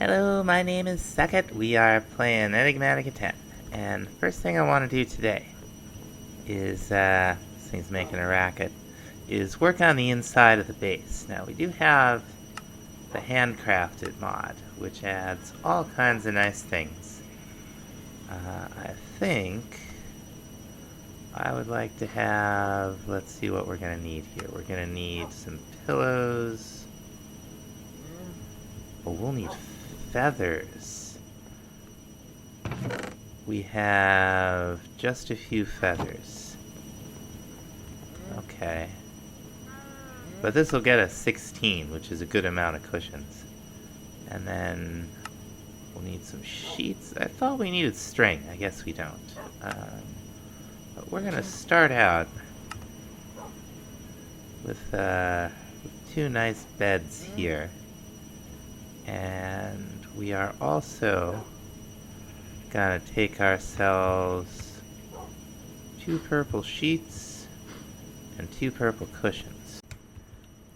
Hello, my name is Suckit. We are playing Enigmatica 10. And first thing I want to do today is, this thing's making a racket, is work on the inside of the base. Now, we do have the Handcrafted mod, which adds all kinds of nice things. I think I would like to have, let's see what we're going to need here. We're going to need some pillows. Oh, we'll need feathers. We have just a few feathers. Okay. But this will get us 16, which is a good amount of cushions. And then we'll need some sheets. I thought we needed string. I guess we don't. But we're going to start out with two nice beds here. And we are also gonna take ourselves 2 purple sheets and 2 purple cushions.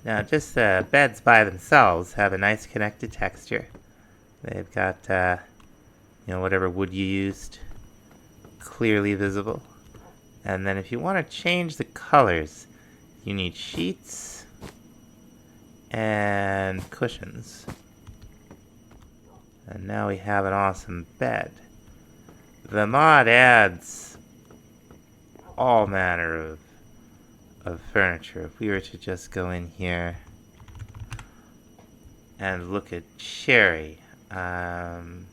Now, just the beds by themselves have a nice connected texture. They've got, whatever wood you used clearly visible. And then if you want to change the colors, you need sheets and cushions. And now we have an awesome bed. The mod adds all manner of furniture. If we were to just go in here and look at Cherry, there's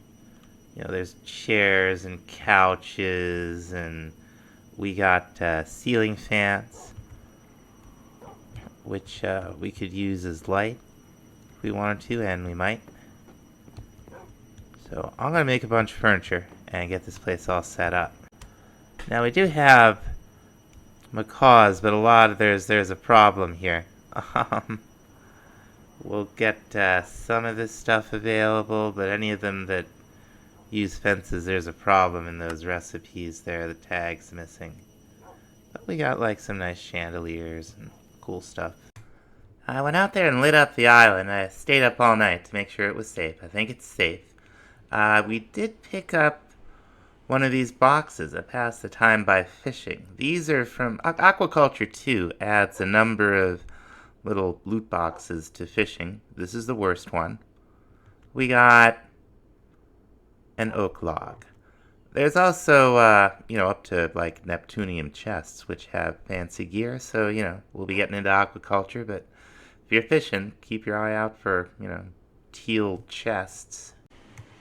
chairs and couches, and we got ceiling fans, which we could use as light if we wanted to, and we might. So I'm going to make a bunch of furniture and get this place all set up. Now we do have macaws, but there's a problem here. We'll get some of this stuff available, but any of them that use fences, there's a problem in those recipes there. The tag's missing. But we got like some nice chandeliers and cool stuff. I went out there and lit up the island. I stayed up all night to make sure it was safe. I think it's safe. We did pick up one of these boxes. I passed the time by fishing. These are from Aquaculture 2. Adds a number of little loot boxes to fishing. This is the worst one. We got an oak log. There's also, up to like Neptunium chests, which have fancy gear. So, we'll be getting into aquaculture. But if you're fishing, keep your eye out for, teal chests.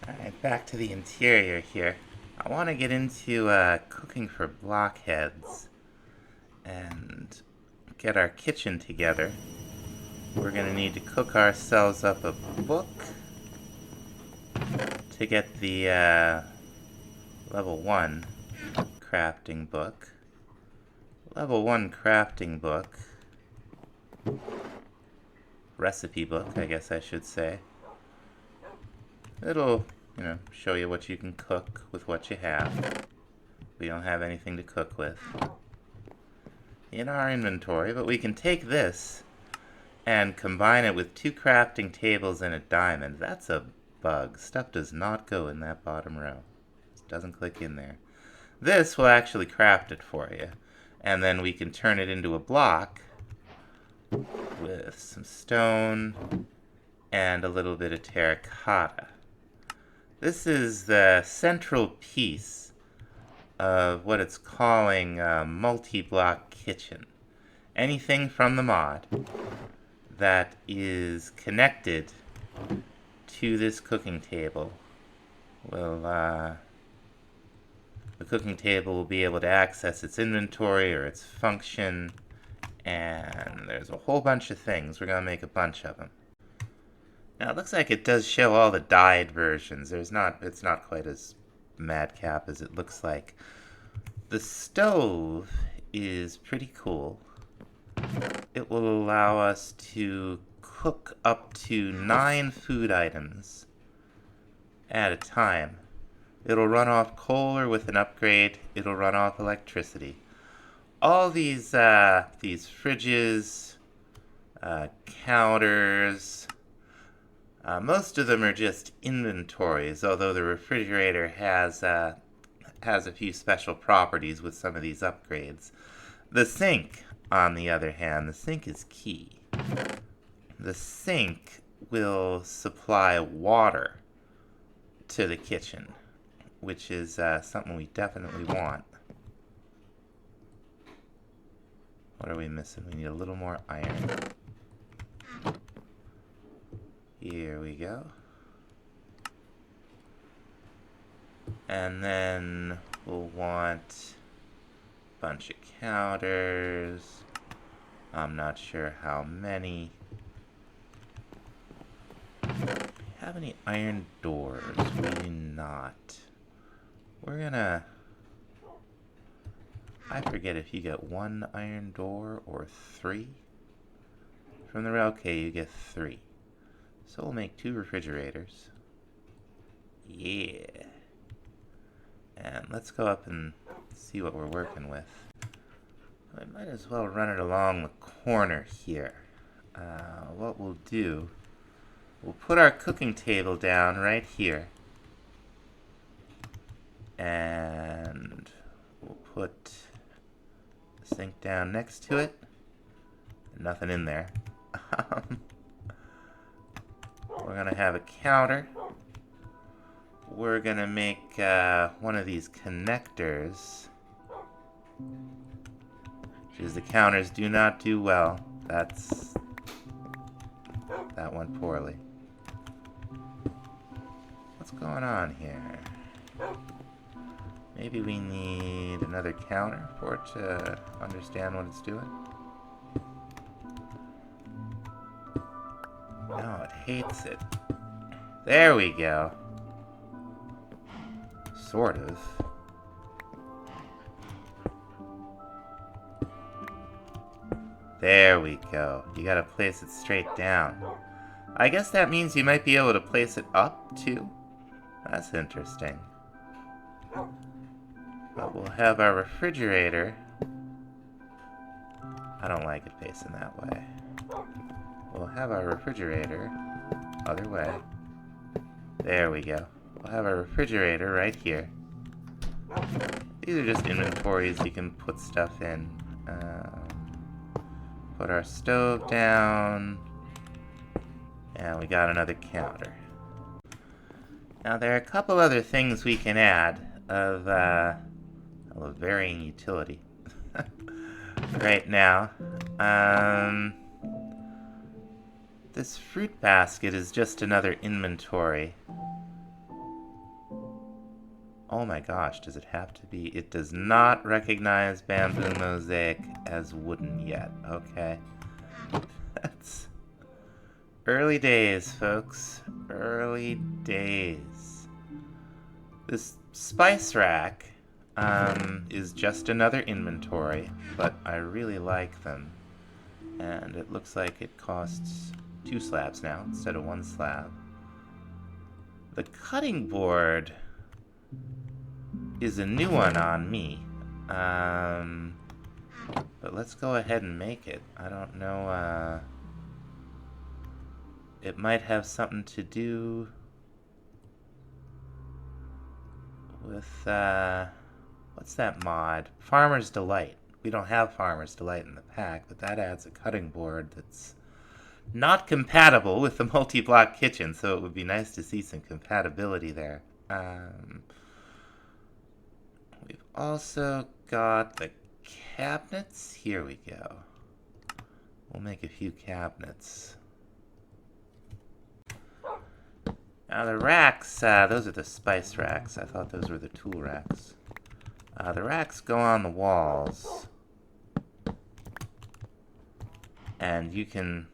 Alright, back to the interior here. I want to get into cooking for Blockheads and get our kitchen together. We're going to need to cook ourselves up a book to get the level 1 crafting book. Level 1 crafting book. Recipe book, I guess I should say. It'll, show you what you can cook with what you have. We don't have anything to cook with in our inventory, but we can take this and combine it with 2 crafting tables and a diamond. That's a bug. Stuff does not go in that bottom row. It doesn't click in there. This will actually craft it for you, and then we can turn it into a block with some stone and a little bit of terracotta. This is the central piece of what it's calling a multi-block kitchen. Anything from the mod that is connected to this cooking table the cooking table will be able to access its inventory or its function, and there's a whole bunch of things. We're going to make a bunch of them. Now, it looks like it does show all the dyed versions. It's not quite as madcap as it looks like. The stove is pretty cool. It will allow us to cook up to 9 food items at a time. It'll run off coal, or with an upgrade, it'll run off electricity. All these fridges, counters, Most of them are just inventories, although the refrigerator has a few special properties with some of these upgrades. The sink, on the other hand, the sink is key. The sink will supply water to the kitchen, which is something we definitely want. What are we missing? We need a little more iron. Here we go. And then we'll want a bunch of counters. I'm not sure how many. Have any iron doors? We do not. We're gonna... I forget if you get 1 iron door or 3. From the rail, okay, you get 3. So we'll make 2 refrigerators. Yeah. And let's go up and see what we're working with. I might as well run it along the corner here. What we'll do, we'll put our cooking table down right here. And we'll put the sink down next to it. Nothing in there. We're gonna have a counter. We're gonna make one of these connectors. Because the counters do not do well. That went poorly. What's going on here? Maybe we need another counter for it to understand what it's doing. No, it hates it. There we go. Sort of. There we go. You gotta place it straight down. I guess that means you might be able to place it up, too. That's interesting. But we'll have our refrigerator. I don't like it facing that way. We'll have our refrigerator other way. There we go. We'll have our refrigerator right here. These are just inventories you can put stuff in. Put our stove down. And we got another counter. Now there are a couple other things we can add of varying utility right now. This fruit basket is just another inventory. Oh my gosh, does it have to be? It does not recognize bamboo mosaic as wooden yet. Okay. That's early days, folks. Early days. This spice rack is just another inventory, but I really like them. And it looks like it costs 2 slabs now instead of 1 slab. The cutting board is a new one on me. But let's go ahead and make it. I don't know, it might have something to do with, what's that mod? Farmer's Delight. We don't have Farmer's Delight in the pack, but that adds a cutting board that's not compatible with the multi-block kitchen, so it would be nice to see some compatibility there. We've also got the cabinets. Here we go. We'll make a few cabinets. Now the racks, those are the spice racks. I thought those were the tool racks. The racks go on the walls. And you can...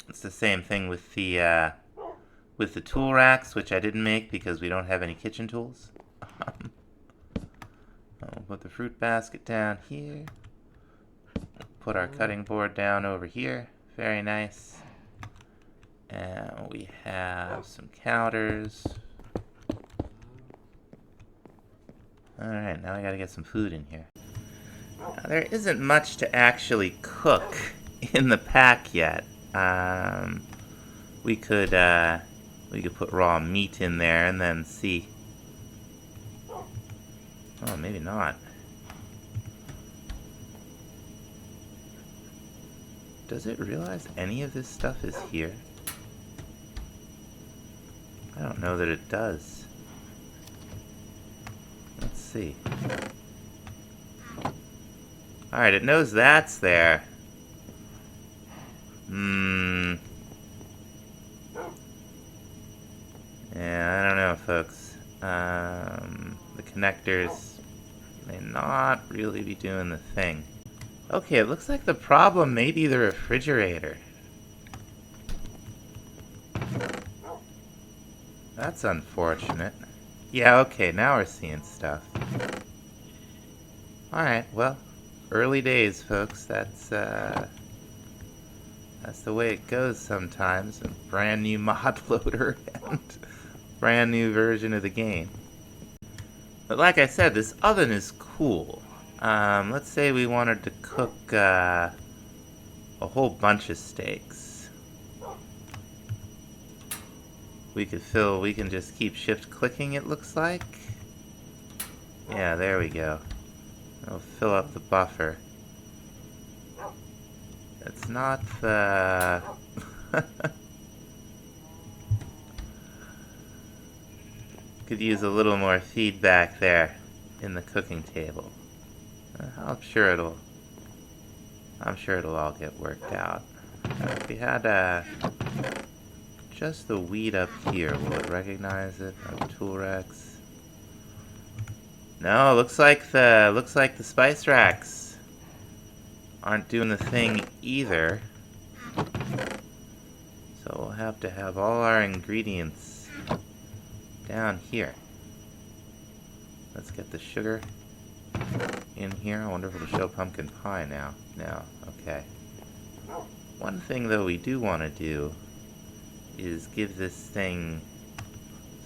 It's the same thing with the tool racks, which I didn't make because we don't have any kitchen tools. I'll put the fruit basket down here. Put our cutting board down over here. Very nice. And we have some counters. Alright, now I gotta get some food in here. Now, there isn't much to actually cook in the pack yet. we could put raw meat in there and then see. Oh, maybe not. Does it realize any of this stuff is here? I don't know that it does. Let's see. Alright, it knows that's there. Yeah, I don't know, folks. The connectors may not really be doing the thing. Okay, it looks like the problem may be the refrigerator. That's unfortunate. Yeah, okay, now we're seeing stuff. Alright, well, early days, folks. That's the way it goes sometimes. A brand new mod loader and brand new version of the game. But like I said, this oven is cool. Let's say we wanted to cook a whole bunch of steaks. We can just keep shift clicking, it looks like. Yeah, there we go. It'll fill up the buffer. It's not the... Could use a little more feedback there in the cooking table. I'm sure it'll all get worked out. If we had just the wheat up here, will it recognize it? Tool racks. No, looks like the spice racks aren't doing the thing either. So we'll have to have all our ingredients down here. Let's get the sugar in here. I wonder if it'll show pumpkin pie now. No, okay. One thing though we do want to do is give this thing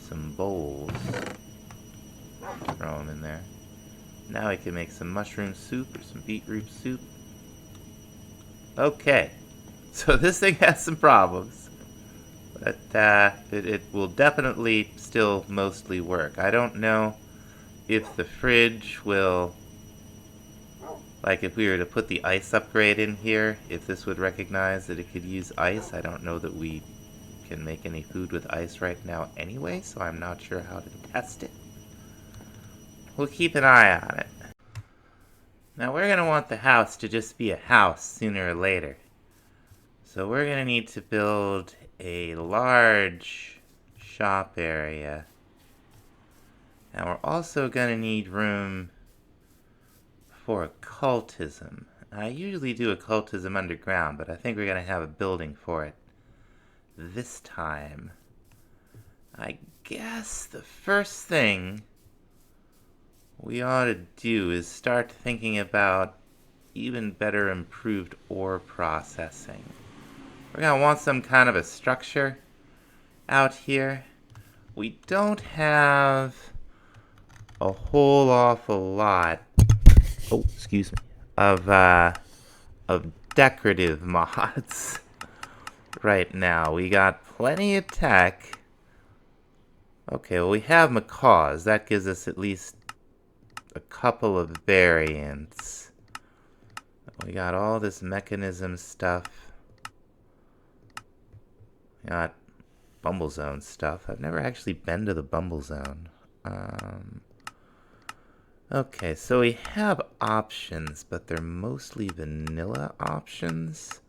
some bowls. Throw them in there. Now we can make some mushroom soup or some beetroot soup. Okay, so this thing has some problems, but it will definitely still mostly work. I don't know if the fridge will, like if we were to put the ice upgrade in here, if this would recognize that it could use ice. I don't know that we can make any food with ice right now anyway, so I'm not sure how to test it. We'll keep an eye on it. Now we're going to want the house to just be a house sooner or later. So we're going to need to build a large shop area. And we're also going to need room for occultism. I usually do occultism underground, but I think we're going to have a building for it this time. I guess the first thing we ought to do is start thinking about even better improved ore processing. We're going to want some kind of a structure out here. We don't have a whole awful lot, of decorative mods right now. We got plenty of tech. Okay, well we have macaws. That gives us at least a couple of variants. We got all this mechanism stuff. We got Bumble Zone stuff. I've never actually been to the Bumble Zone. Okay, so we have options, but they're mostly vanilla options.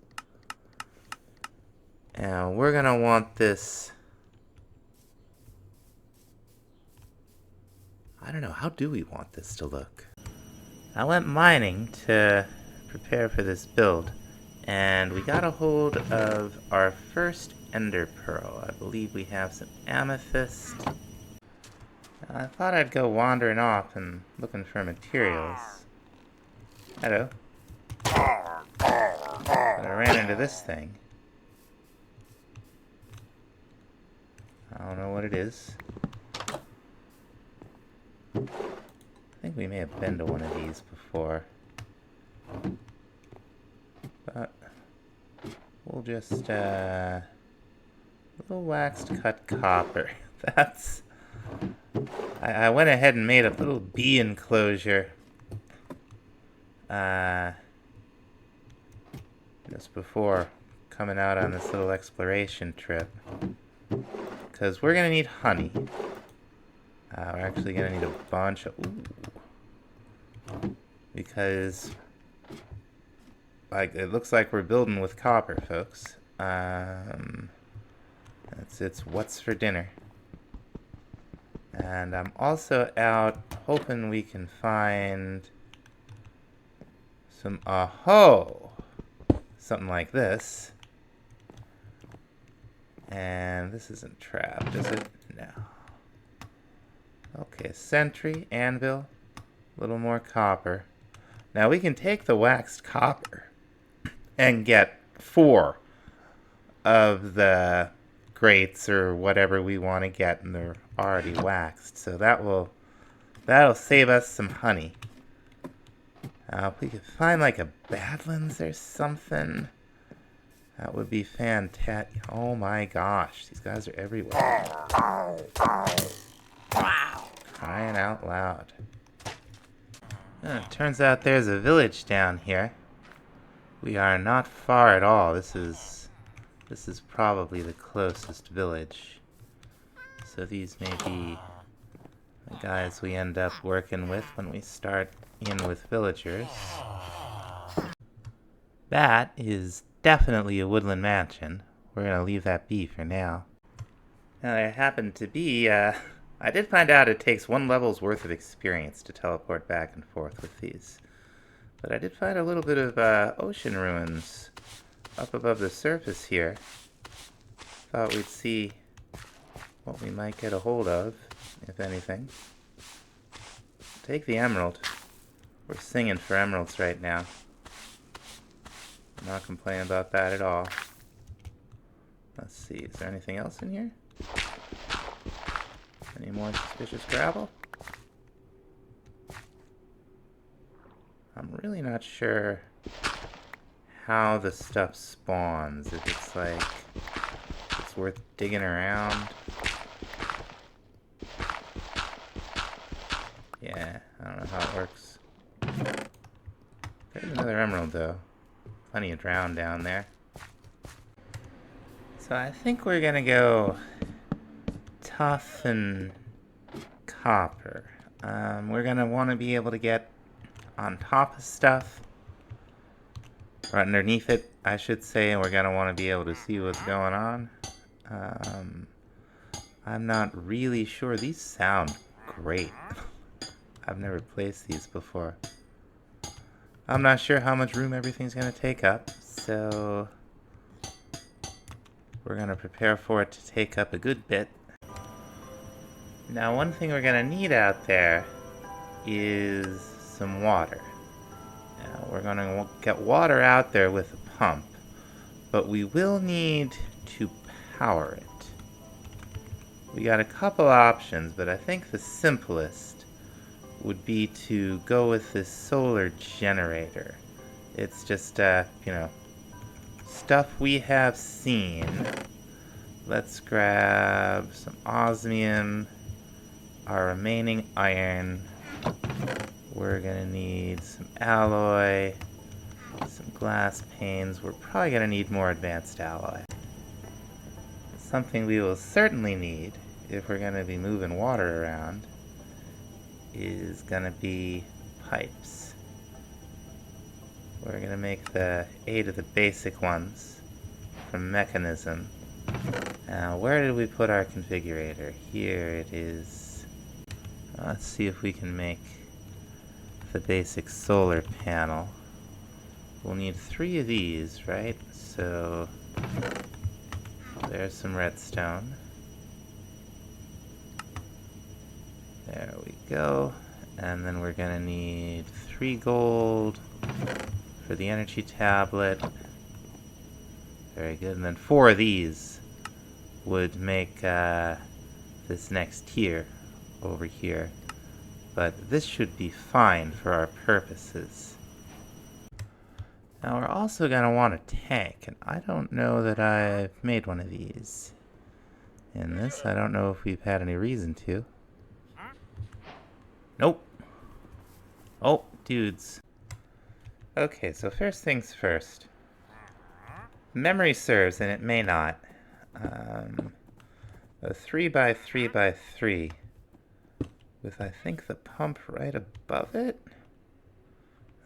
And we're gonna want this. I don't know, how do we want this to look? I went mining to prepare for this build, and we got a hold of our first ender pearl. I believe we have some amethyst. I thought I'd go wandering off and looking for materials. Hello. But I ran into this thing. I don't know what it is. I think we may have been to one of these before. But we'll just Little waxed cut copper. That's... I went ahead and made a little bee enclosure. Just before coming out on this little exploration trip. Because we're going to need honey. We're actually going to need a bunch of... Ooh. Because... it looks like we're building with copper, folks. It's what's for dinner. And I'm also out hoping we can find some something like this. And this isn't trapped, is it? No. Okay, sentry, anvil, a little more copper. Now we can take the waxed copper and get 4 of the grates or whatever we want to get, and they're already waxed. So that'll save us some honey. If we could find like a Badlands or something, that would be fantastic. Oh my gosh, these guys are everywhere. Crying out loud. It turns out there's a village down here. We are not far at all. This is probably the closest village. So these may be the guys we end up working with when we start in with villagers. That is definitely a woodland mansion. We're gonna leave that be for now. Now there happened to be, I did find out it takes 1 level's worth of experience to teleport back and forth with these. But I did find a little bit of ocean ruins up above the surface here. Thought we'd see what we might get a hold of, if anything. Take the emerald. We're singing for emeralds right now. I'm not complaining about that at all. Let's see, is there anything else in here? Any more suspicious gravel? I'm really not sure how the stuff spawns. If it's like, it's worth digging around. Yeah, I don't know how it works. There's another emerald though. Plenty of drown down there. So I think we're gonna go tough and copper. We're gonna want to be able to get on top of stuff, or underneath it, I should say, and we're gonna want to be able to see what's going on. I'm not really sure. These sound great. I've never placed these before. I'm not sure how much room everything's gonna take up, so we're gonna prepare for it to take up a good bit. Now, one thing we're gonna need out there is some water. Now, we're gonna get water out there with a pump, but we will need to power it. We got a couple options, but I think the simplest would be to go with this solar generator. It's just, stuff we have seen. Let's grab some osmium, our remaining iron. We're gonna need some alloy, some glass panes. We're probably gonna need more advanced alloy. Something we will certainly need if we're gonna be moving water around is gonna be pipes. We're gonna make the 8 of the basic ones from mechanism. Now, where did we put our configurator? Here it is. Let's see if we can make the basic solar panel. We'll need 3 of these, right? So there's some redstone. There we go. And then we're gonna need 3 gold for the energy tablet. Very good. And then 4 of these would make this next tier over here. But this should be fine for our purposes. Now we're also going to want a tank, and I don't know that I've made one of these. in this. I don't know if we've had any reason to. Nope. Oh, dudes. Okay, so first things first. Memory serves, and it may not. A 3x3x3 with, I think, the pump right above it?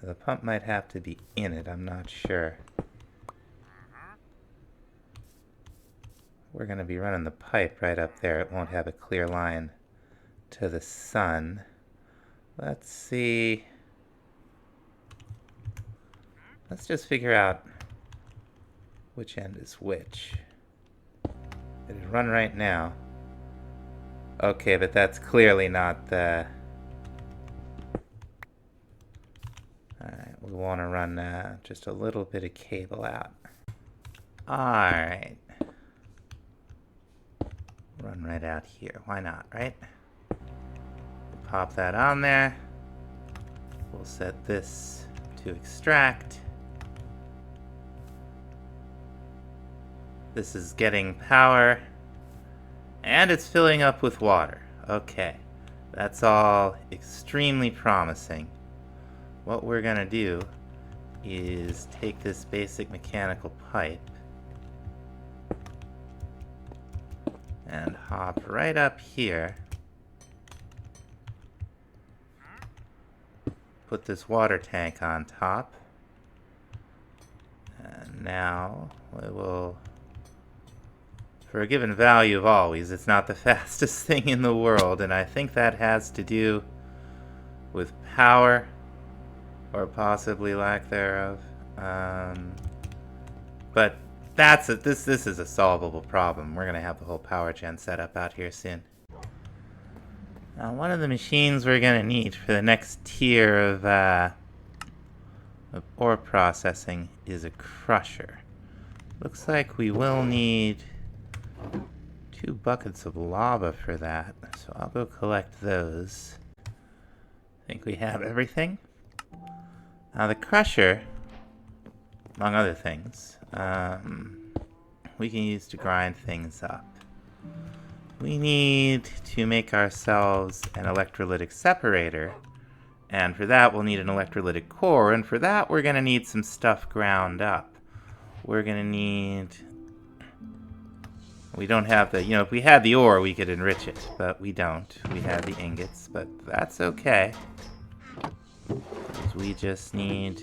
The pump might have to be in it, I'm not sure. We're going to be running the pipe right up there. It won't have a clear line to the sun. Let's see. Let's just figure out which end is which. It'd run right now. Okay, but that's clearly not the... Alright, we want to run just a little bit of cable out. Alright. Run right out here. Why not, right? Pop that on there. We'll set this to extract. This is getting power. And it's filling up with water. Okay. That's all extremely promising. What we're going to do is take this basic mechanical pipe and hop right up here. Put this water tank on top. And now we will, for a given value of always, it's not the fastest thing in the world, and I think that has to do with power, or possibly lack thereof. But that's it. This is a solvable problem. We're gonna have the whole power gen set up out here soon. Now, one of the machines we're gonna need for the next tier of ore processing is a crusher. Looks like we will need 2 buckets of lava for that, so I'll go collect those. I think we have everything. Now the crusher, among other things, we can use to grind things up. We need to make ourselves an electrolytic separator, and for that we'll need an electrolytic core, and for that we're going to need some stuff ground up. We're going to need... We don't have the... if we had the ore we could enrich it, but we don't. We have the ingots, but that's okay. We just need...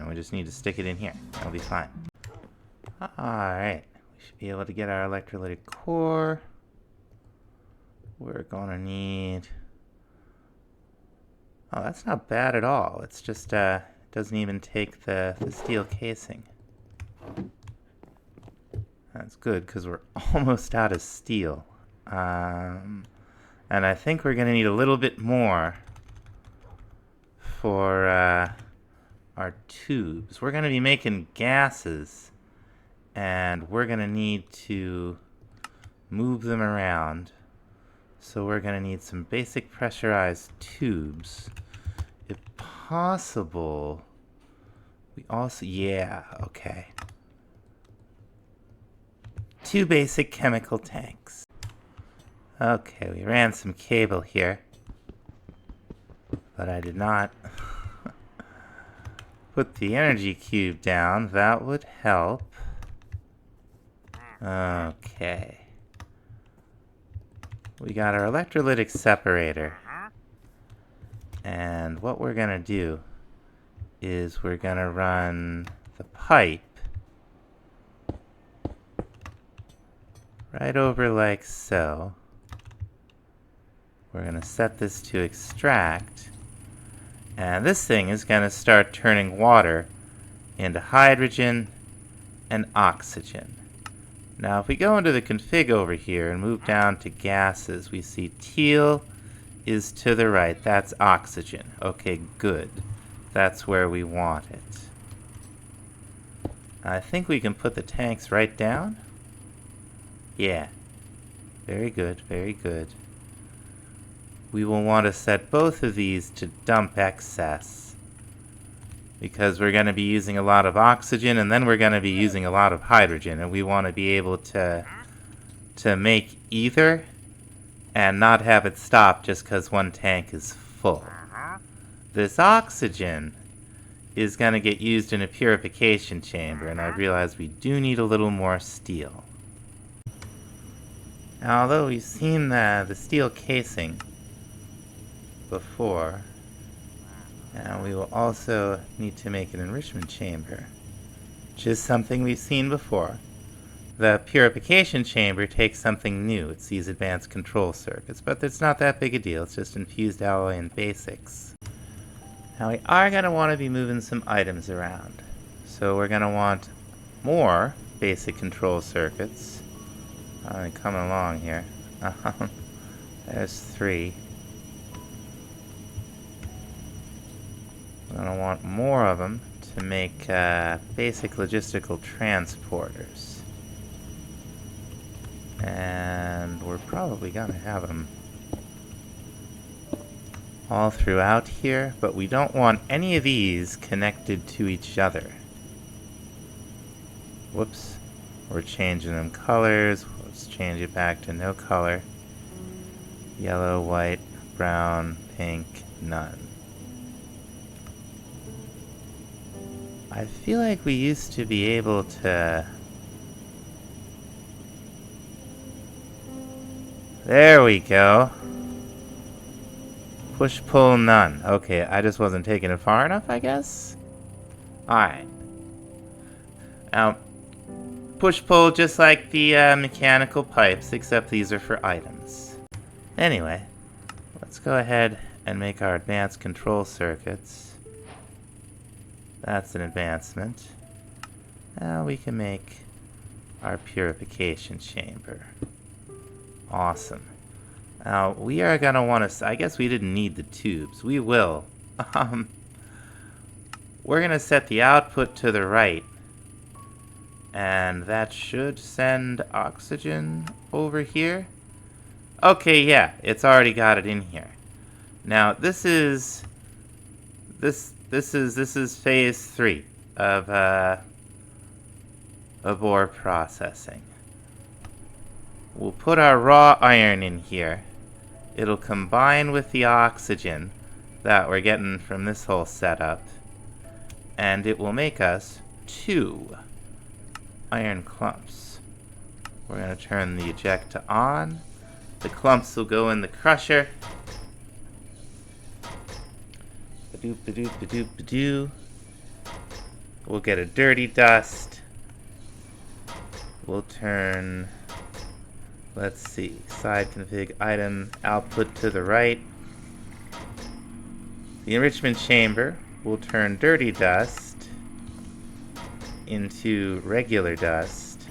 we just need to stick it in here. That'll be fine. Alright. We should be able to get our electrolytic core. We're gonna need... Oh, that's not bad at all. It's just, doesn't even take the steel casing. That's good, because we're almost out of steel. And I think we're gonna need a little bit more for our tubes. We're gonna be making gases, and we're gonna need to move them around. So we're going to need some basic pressurized tubes. If possible, we also... Yeah, okay. 2 basic chemical tanks. Okay, we ran some cable here. But I did not put the energy cube down. That would help. Okay. We got our electrolytic separator, and what we're gonna do is we're gonna run the pipe right over like so. We're gonna set this to extract, and this thing is gonna start turning water into hydrogen and oxygen. Now, if we go into the config over here and move down to gases, we see teal is to the right. That's oxygen. Okay, good. That's where we want it. I think we can put the tanks right down. Yeah. Very good, very good. We will want to set both of these to dump excess, because we're going to be using a lot of oxygen, and then we're going to be using a lot of hydrogen, and we want to be able to to make either and not have it stop just because one tank is full. This oxygen is going to get used in a purification chamber, and I realize we do need a little more steel. Now, although we've seen the steel casing before, now we will also need to make an enrichment chamber, which is something we've seen before. The purification chamber takes something new. It's these advanced control circuits, but it's not that big a deal. It's just infused alloy and basics. Now we are going to want to be moving some items around. So we're going to want more basic control circuits. Coming along here. There's 3. We're going to want more of them to make basic logistical transporters. And we're probably going to have them all throughout here, but we don't want any of these connected to each other. Whoops. We're changing them colors. Let's change it back to no color. Yellow, white, brown, pink, none. I feel like we used to be able to... There we go. Push, pull, none. Okay, I just wasn't taking it far enough, I guess? Alright. Now, push, pull just like the mechanical pipes, except these are for items. Anyway, let's go ahead and make our advanced control circuits. That's an advancement. Now we can make our purification chamber. Awesome. Now, we are going to want to... I guess we didn't need the tubes. We will. We're going to set the output to the right. And that should send oxygen over here. Okay, yeah. It's already got it in here. Now, this is phase 3 of ore processing. We'll put our raw iron in here. It'll combine with the oxygen that we're getting from this whole setup, and it will make us 2 iron clumps. We're going to turn the ejector on. The clumps will go in the crusher. Ba-doop, ba-doop, ba-doop, ba-doo. We'll get a dirty dust. We'll turn... Let's see, side config item output to the right. The enrichment chamber will turn dirty dust into regular dust.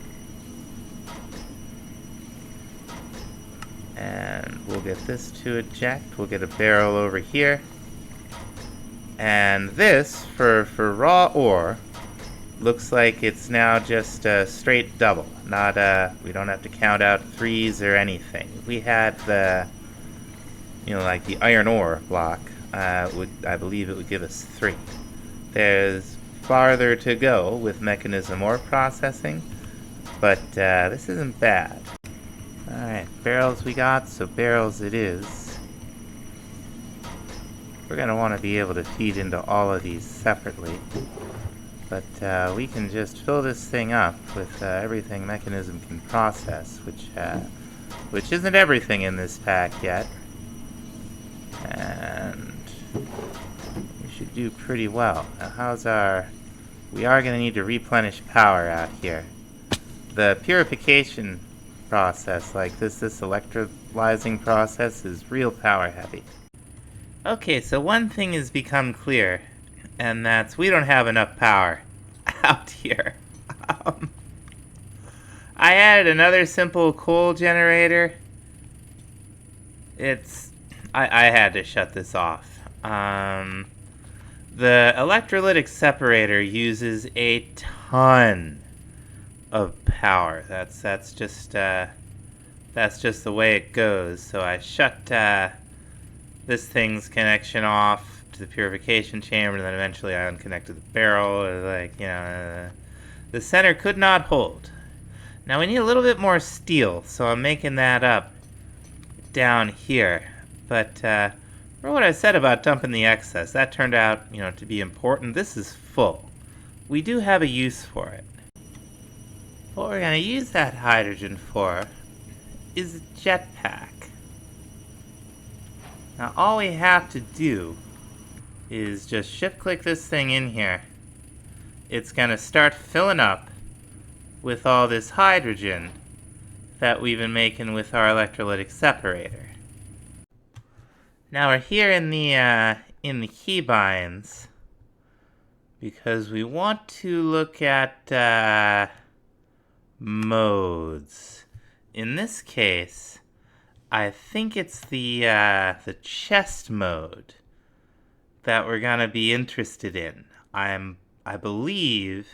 And we'll get this to eject. We'll get a barrel over here. And this, for raw ore, looks like it's now just a straight double. Not we don't have to count out 3s or anything. If we had the, like the iron ore block, I believe it would give us 3. There's farther to go with mechanism ore processing, but this isn't bad. Alright, barrels we got, so barrels it is. We're going to want to be able to feed into all of these separately. But we can just fill this thing up with everything mechanism can process, which isn't everything in this pack yet. And we should do pretty well. Now, how's our... We are going to need to replenish power out here. The purification process, like this electrolyzing process, is real power heavy. Okay, so one thing has become clear, and that's we don't have enough power out here. I added another simple coal generator. I had to shut this off. The electrolytic separator uses a ton of power. That's just the way it goes. So I shut this thing's connection off to the purification chamber, and then eventually I unconnected the barrel. The center could not hold. Now we need a little bit more steel, so I'm making that up down here. But for what I said about dumping the excess, that turned out, to be important. This is full. We do have a use for it. What we're going to use that hydrogen for is a jetpack. Now all we have to do is just shift-click this thing in here. It's going to start filling up with all this hydrogen that we've been making with our electrolytic separator. Now we're here in the keybinds because we want to look at modes. In this case, I think it's the chest mode that we're gonna be interested in. I believe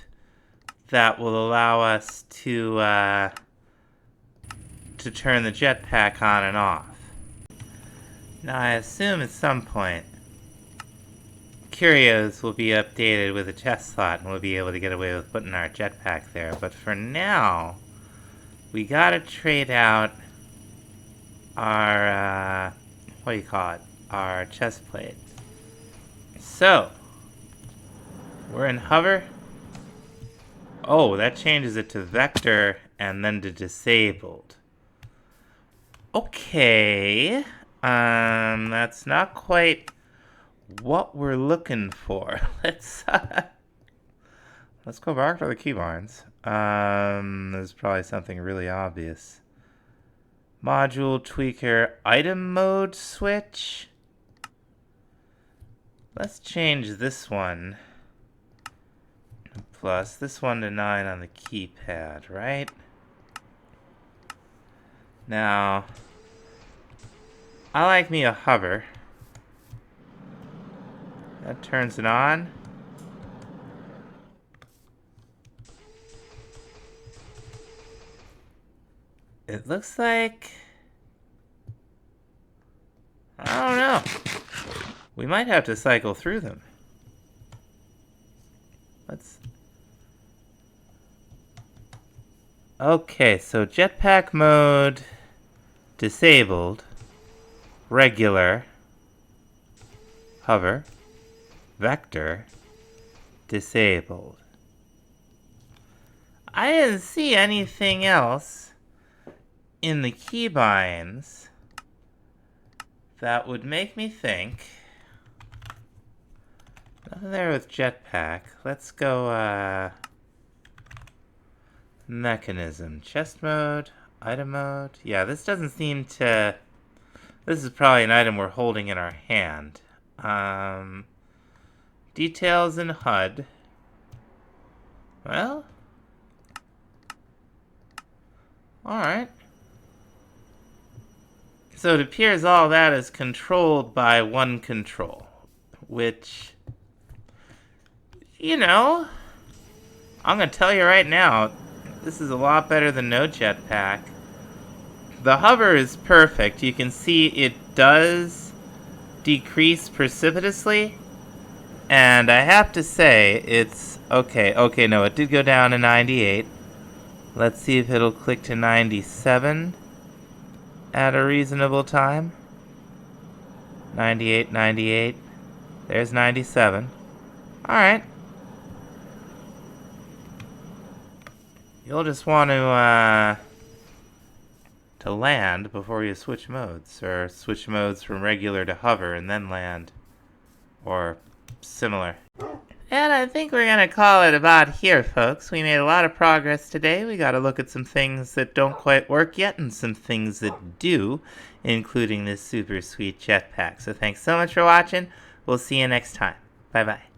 that will allow us to turn the jetpack on and off. Now I assume at some point curios will be updated with a chest slot and we'll be able to get away with putting our jetpack there. But for now, we gotta trade out our, our chest plate. So, we're in hover. Oh, that changes it to vector and then to disabled. Okay, that's not quite what we're looking for. Let's go back to the keybinds. There's probably something really obvious. Module tweaker item mode switch. Let's change this one. Plus this one to 9 on the keypad, right? Now, I like me a hover. That turns it on. It looks like... I don't know. We might have to cycle through them. Let's... Okay, so jetpack mode disabled, regular, hover, vector, disabled. I didn't see anything else in the keybinds that would make me think. Nothing there with jetpack. Let's go mechanism, chest mode, item mode. Yeah, this doesn't seem to... This is probably an item we're holding in our hand. Details in HUD. Well, alright. So it appears all that is controlled by one control, which, I'm gonna tell you right now, this is a lot better than no jetpack. The hover is perfect. You can see it does decrease precipitously. And I have to say, it's... Okay, no, it did go down to 98. Let's see if it'll click to 97 at a reasonable time. 98, 98. There's 97. Alright. You'll just want to land before you switch modes, or switch modes from regular to hover and then land, or similar. And I think we're gonna call it about here, folks. We made a lot of progress today. We gotta look at some things that don't quite work yet and some things that do, including this super sweet jetpack. So thanks so much for watching. We'll see you next time. Bye-bye.